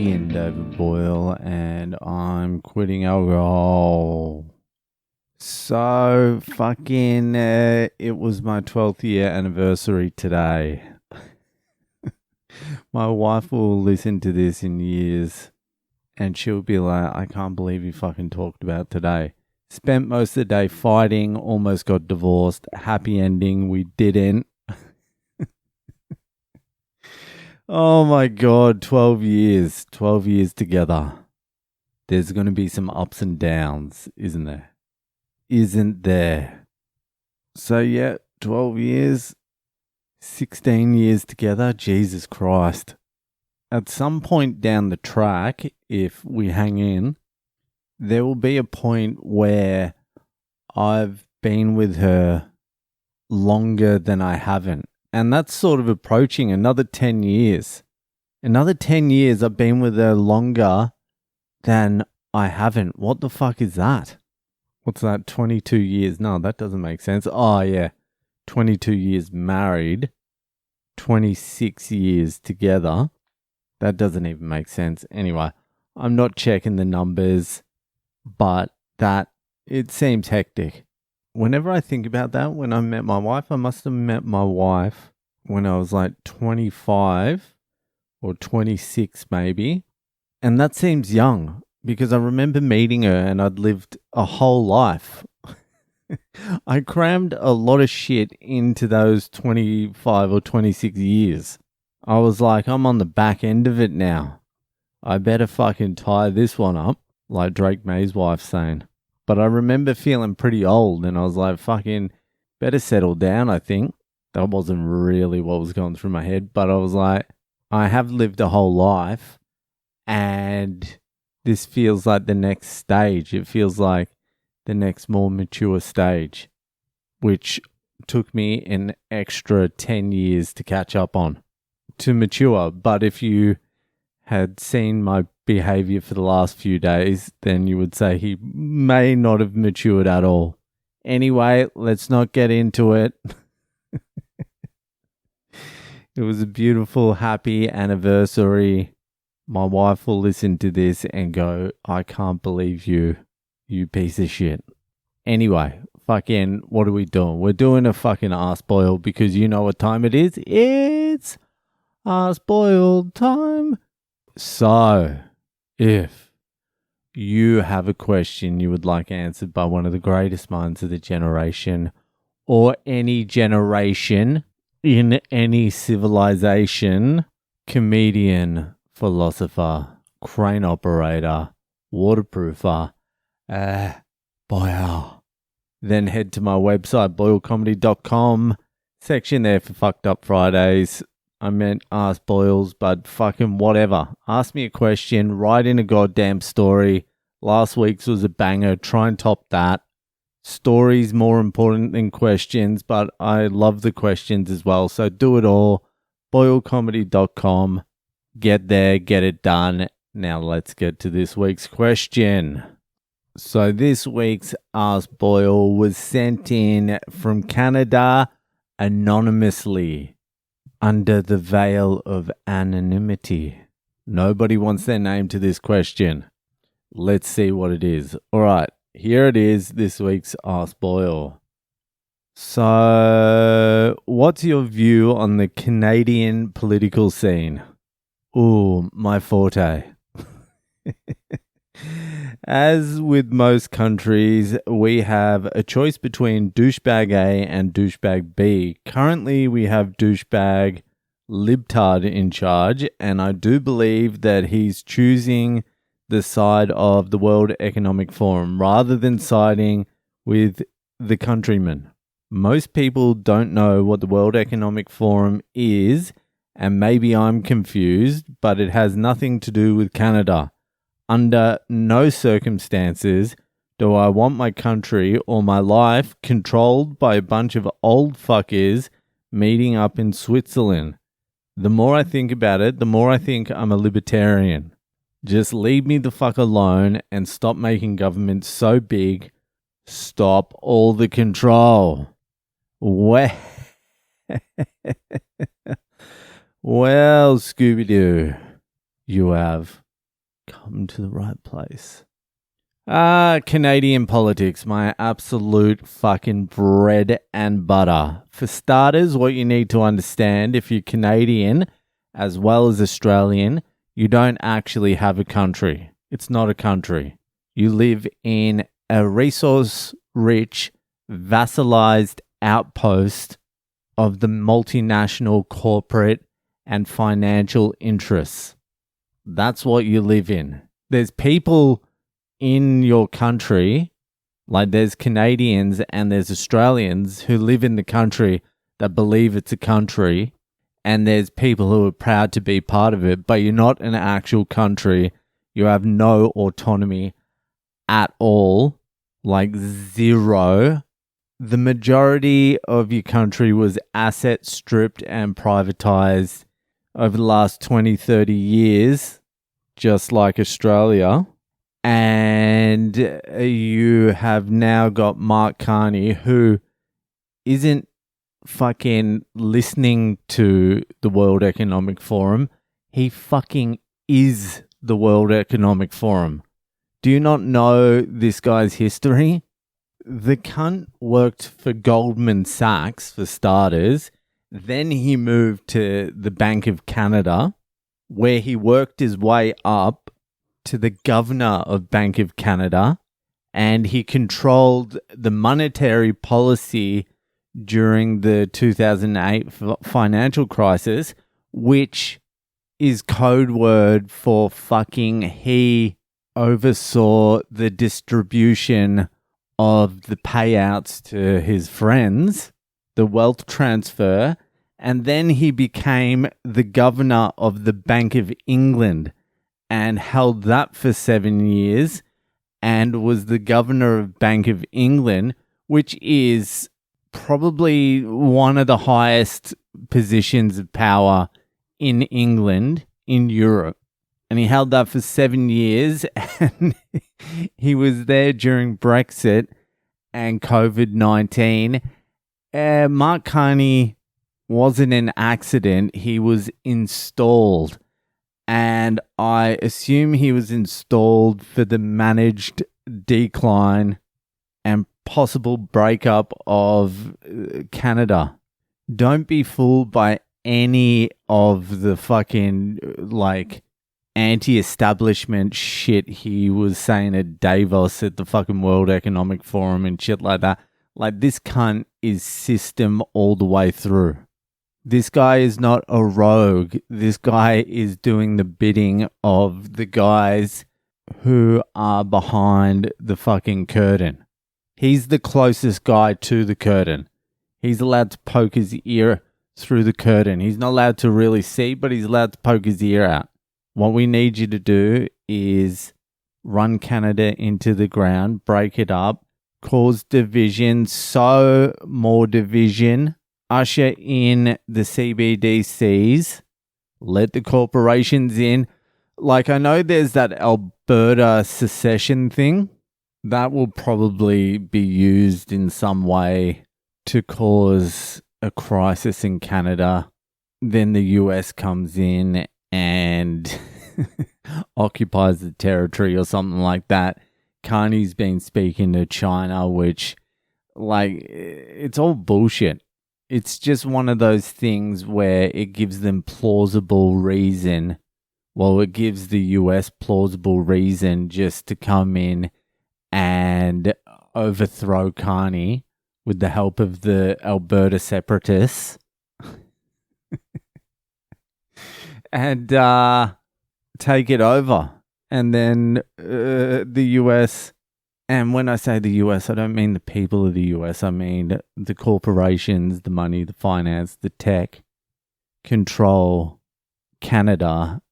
Canadian David Boyle, and I'm quitting alcohol. So fucking, it was my 12th year anniversary today. My wife will listen to this in years, and she'll be like, I can't believe you fucking talked about today. Spent most of the day fighting, almost got divorced. Happy ending, we didn't. Oh my God, 12 years. 12 years together. There's going to be some ups and downs, isn't there? Isn't there? So yeah, 12 years, 16 years together. Jesus Christ. At some point down the track, if we hang in, there will be a point where I've been with her longer than I haven't. And that's sort of approaching another 10 years. Another 10 years I've been with her longer than I haven't. What the fuck is that? What's that? 22 years? No, that doesn't make sense. Oh, yeah. 22 years married. 26 years together. That doesn't even make sense. Anyway, I'm not checking the numbers, but it seems hectic. Whenever I think about that, when I met my wife, I must have met my wife when I was like 25 or 26 maybe. And that seems young because I remember meeting her and I'd lived a whole life. I crammed a lot of shit into those 25 or 26 years. I was like, I'm on the back end of it now. I better fucking tie this one up, like Drake May's wife saying. But I remember feeling pretty old and I was like, fucking better settle down, I think. That wasn't really what was going through my head, but I was like, I have lived a whole life and this feels like the next stage. It feels like the next more mature stage, which took me an extra 10 years to catch up on, to mature. But if you had seen my behavior for the last few days, then you would say he may not have matured at all. Anyway, let's not get into it. It was a beautiful, happy anniversary. My wife will listen to this and go, I can't believe you piece of shit. Anyway, fucking, what are we doing? We're doing a fucking ass boil because you know what time it is. It's ass boiled time. So, if you have a question you would like answered by one of the greatest minds of the generation or any generation in any civilization, comedian, philosopher, crane operator, waterproofer, Boyle, then head to my website, boylecomedy.com, section there for Fucked Up Fridays. I meant ask Boyles, but fucking whatever. Ask me a question, write in a goddamn story. Last week's was a banger. Try and top that. Stories more important than questions, but I love the questions as well. So do it all. boylecomedy.com. Get there, get it done. Now let's get to this week's question. So this week's Ask Boyle was sent in from Canada anonymously, under the veil of anonymity. Nobody wants their name to this question. Let's see what it is. All right, here it is, this week's Ask Boyle. So, what's your view on the Canadian political scene? Ooh, my forte. As with most countries, we have a choice between douchebag A and douchebag B. Currently, we have douchebag libtard in charge, and I do believe that he's choosing the side of the World Economic Forum rather than siding with the countrymen. Most people don't know what the World Economic Forum is, and maybe I'm confused, but it has nothing to do with Canada. Under no circumstances do I want my country or my life controlled by a bunch of old fuckers meeting up in Switzerland. The more I think about it, the more I think I'm a libertarian. Just leave me the fuck alone and stop making government so big. Stop all the control. Well, Scooby-Doo, you have come to the right place. Canadian politics, my absolute fucking bread and butter. For starters, what you need to understand, if you're Canadian as well as Australian, you don't actually have a country. It's not a country. You live in a resource-rich, vassalized outpost of the multinational corporate and financial interests. That's what you live in. There's people in your country, like there's Canadians and there's Australians who live in the country that believe it's a country, and there's people who are proud to be part of it, but you're not an actual country. You have no autonomy at all, like zero. The majority of your country was asset stripped and privatized over the last 20, 30 years, just like Australia. And you have now got Mark Carney, who isn't fucking listening to the World Economic Forum. He fucking is the World Economic Forum. Do you not know this guy's history? The cunt worked for Goldman Sachs, for starters. Then he moved to the Bank of Canada, where he worked his way up to the governor of Bank of Canada, and he controlled the monetary policy during the 2008 financial crisis, which is code word for fucking he oversaw the distribution of the payouts to his friends, the wealth transfer, and then he became the governor of the Bank of England and held that for 7 years and was the governor of Bank of England, which is probably one of the highest positions of power in England, in Europe. And he held that for 7 years, and he was there during Brexit and COVID-19. Mark Carney wasn't an accident. He was installed. And I assume he was installed for the managed decline and possible breakup of Canada. Don't be fooled by any of the fucking, like, anti-establishment shit he was saying at Davos at the fucking World Economic Forum and shit like that. Like, this cunt is system all the way through. This guy is not a rogue. This guy is doing the bidding of the guys who are behind the fucking curtain. He's the closest guy to the curtain. He's allowed to poke his ear through the curtain. He's not allowed to really see, but he's allowed to poke his ear out. What we need you to do is run Canada into the ground, break it up, cause division, sow more division, usher in the CBDCs, let the corporations in. Like, I know there's that Alberta secession thing. That will probably be used in some way to cause a crisis in Canada. Then the US comes in and occupies the territory or something like that. Carney's been speaking to China, which, like, it's all bullshit. It's just one of those things where it gives them plausible reason. Well, it gives the US plausible reason just to come in and overthrow Carney with the help of the Alberta separatists. And take it over. And then the US, and when I say the US, I don't mean the people of the US. I mean the corporations, the money, the finance, the tech, control Canada,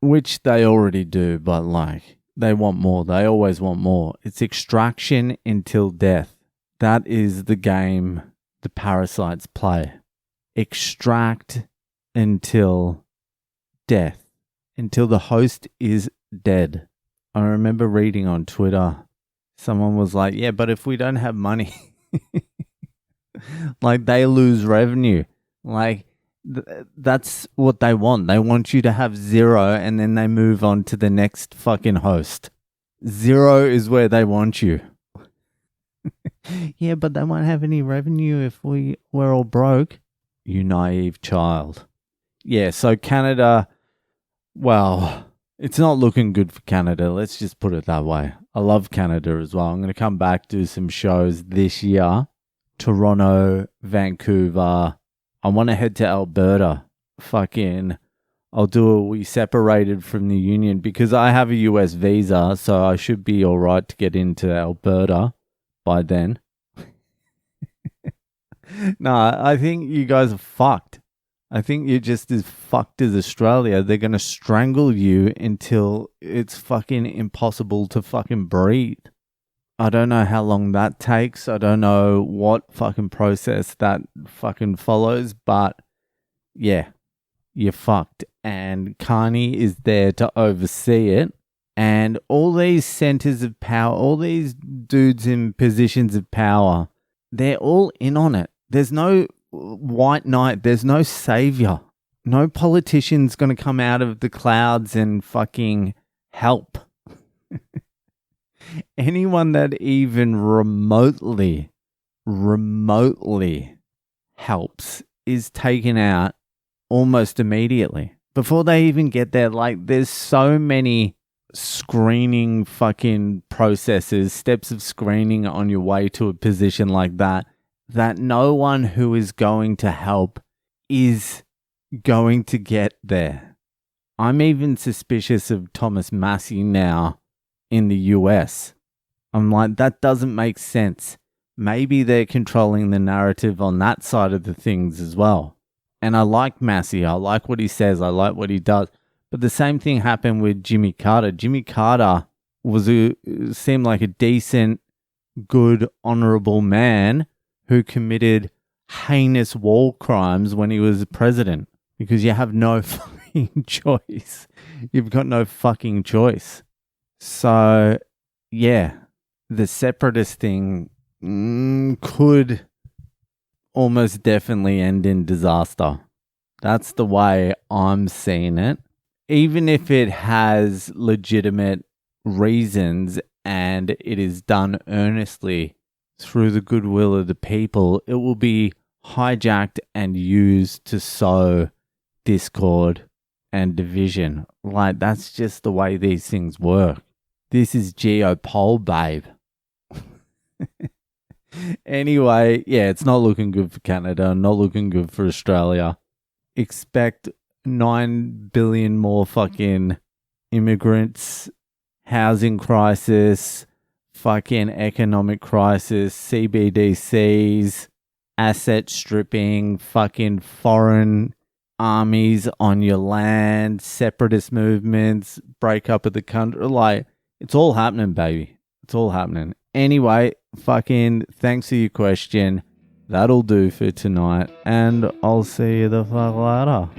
which they already do, but like, they want more. They always want more. It's extraction until death. That is the game the parasites play. Extract until death, until the host is dead. I remember reading on Twitter, someone was like, yeah, but if we don't have money, like, they lose revenue. Like, That's what they want. They want you to have zero and then they move on to the next fucking host. Zero is where they want you. Yeah, but they won't have any revenue if we're all broke. You naive child. Yeah, so Canada, well, it's not looking good for Canada. Let's just put it that way. I love Canada as well. I'm going to come back, do some shows this year. Toronto, Vancouver. I want to head to Alberta. We separated from the union because I have a US visa, so I should be all right to get into Alberta by then. No, I think you guys are fucked. I think you're just as fucked as Australia. They're going to strangle you until it's fucking impossible to fucking breathe. I don't know how long that takes. I don't know what fucking process that fucking follows, but yeah, you're fucked. And Carney is there to oversee it. And all these centers of power, all these dudes in positions of power, they're all in on it. There's no white knight. There's no savior. No politician's going to come out of the clouds and fucking help. Anyone that even remotely helps is taken out almost immediately. Before they even get there, like, there's so many screening fucking processes, steps of screening on your way to a position like that no one who is going to help is going to get there. I'm even suspicious of Thomas Massey now in the US. I'm like, that doesn't make sense. Maybe they're controlling the narrative on that side of the things as well. And I like Massey. I like what he says. I like what he does. But the same thing happened with Jimmy Carter. Jimmy Carter seemed like a decent, good, honorable man who committed heinous war crimes when he was president. Because you have no fucking choice. You've got no fucking choice. So, yeah, the separatist thing could almost definitely end in disaster. That's the way I'm seeing it. Even if it has legitimate reasons and it is done earnestly through the goodwill of the people, it will be hijacked and used to sow discord and division. Like, that's just the way these things work. This is Pol, babe. Anyway, yeah, it's not looking good for Canada, not looking good for Australia. Expect 9 billion more fucking immigrants, housing crisis, fucking economic crisis, CBDCs, asset stripping, fucking foreign armies on your land, separatist movements, breakup of the country. Like, it's all happening, baby. It's all happening. Anyway, fucking thanks for your question. That'll do for tonight, and I'll see you the fuck later.